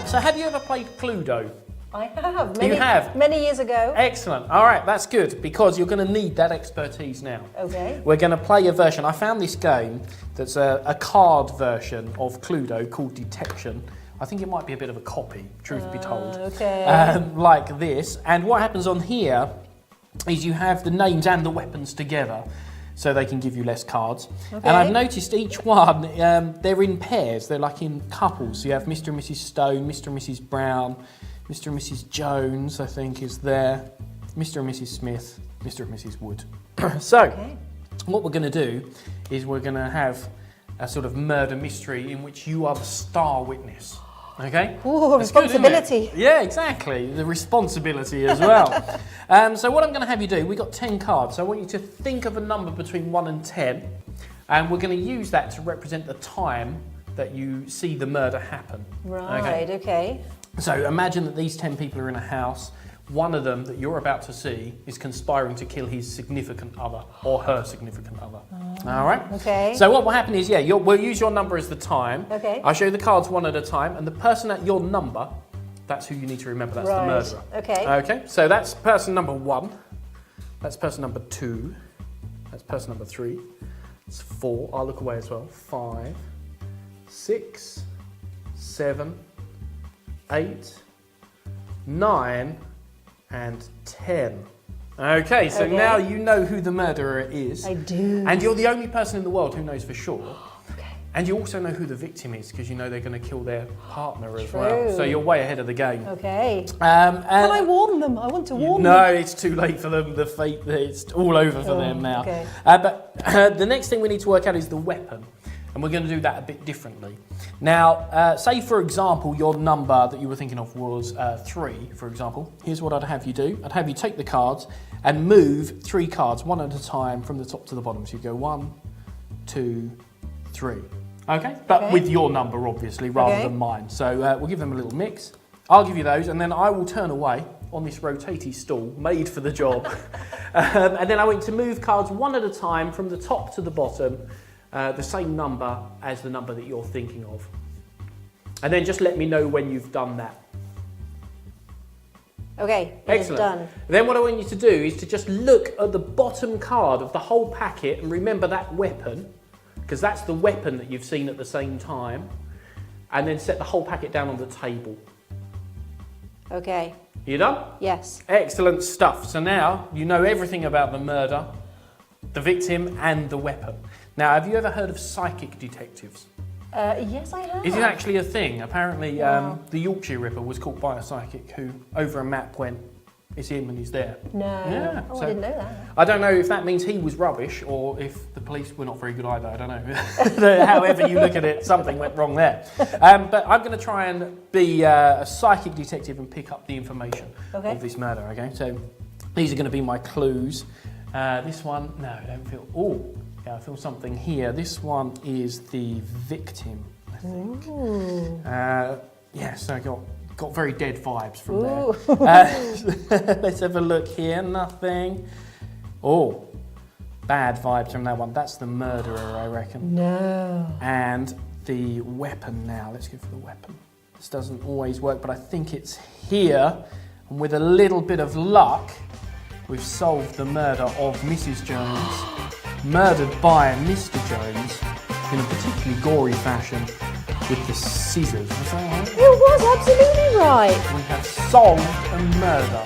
So have you ever played Cluedo? I have. You have? Many years ago. Excellent. All right, that's good, because you're going to need that expertise now. Okay. We're going to play a version. I found this game that's a card version of Cluedo called Detection. I think it might be a bit of a copy, truth be told. Okay. Like this. And what happens on here is you have the names and the weapons together, so they can give you less cards. Okay. And I've noticed each one, they're in pairs, they're like in couples. So you have Mr. and Mrs. Stone, Mr. and Mrs. Brown, Mr. and Mrs. Jones, I think, is there, Mr. and Mrs. Smith, Mr. and Mrs. Wood. So, what we're going to do is we're going to have a sort of murder mystery in which you are the star witness. Okay? Ooh, That's responsibility. good, isn't it? Yeah, exactly. The responsibility as well. So what I'm going to have you do, we've got 10 cards. So I want you to think of a number between 1 and 10. And we're going to use that to represent the time that you see the murder happen. Right, okay. So imagine that these 10 people are in a house. One of them that you're about to see is conspiring to kill his significant other or her significant other. All right? Okay. So what will happen is, we'll use your number as the time. Okay. I'll show you the cards one at a time, and the person at your number, that's who you need to remember. That's the murderer. Okay. Okay. So that's person number 1. That's person number 2. That's person number 3. That's 4. I'll look away as well. 5, 6, 7, 8, 9, and 10. Okay, so now you know who the murderer is. I do. And you're the only person in the world who knows for sure. Okay. And you also know who the victim is, because you know they're going to kill their partner as well. So you're way ahead of the game. Okay. And Can I warn them? I want to warn them. No, it's too late for them. The fate, it's all over for them now. Okay. But the next thing we need to work out is the weapon. And we're going to do that a bit differently. Now, say for example, your number that you were thinking of was 3, for example. Here's what I'd have you do. I'd have you take the cards and move 3 cards, one at a time, from the top to the bottom. So you go 1, 2, 3. Okay? But with your number, obviously, rather than mine. So we'll give them a little mix. I'll give you those, and then I will turn away on this rotating stool, made for the job. And then I want you to move cards one at a time from the top to the bottom, the same number as the number that you're thinking of. And then just let me know when you've done that. Okay, it's done. Then what I want you to do is to just look at the bottom card of the whole packet and remember that weapon, because that's the weapon that you've seen at the same time, and then set the whole packet down on the table. Okay. You done? Yes. Excellent stuff. So now you know everything about the murder, the victim, and the weapon. Now, have you ever heard of psychic detectives? Yes, I have. Is it actually a thing? Apparently, the Yorkshire Ripper was caught by a psychic who, over a map, went, it's him and he's there. No. Yeah. Oh, So I didn't know that. I don't know if that means he was rubbish or if the police were not very good either. I don't know. However you look at it, something went wrong there. But I'm going to try and be a psychic detective and pick up the information of this murder. Okay, so these are going to be my clues. This one, no, I don't feel. Oh, yeah, I feel something here. This one is the victim, I think. Yes, I got very dead vibes from there. Let's have a look here. Nothing. Oh, bad vibes from that one. That's the murderer, I reckon. No. And the weapon now. Let's go for the weapon. This doesn't always work, but I think it's here. And with a little bit of luck, we've solved the murder of Mrs. Jones, murdered by Mr. Jones in a particularly gory fashion with the scissors. Was that right? It was absolutely right. We have solved a murder.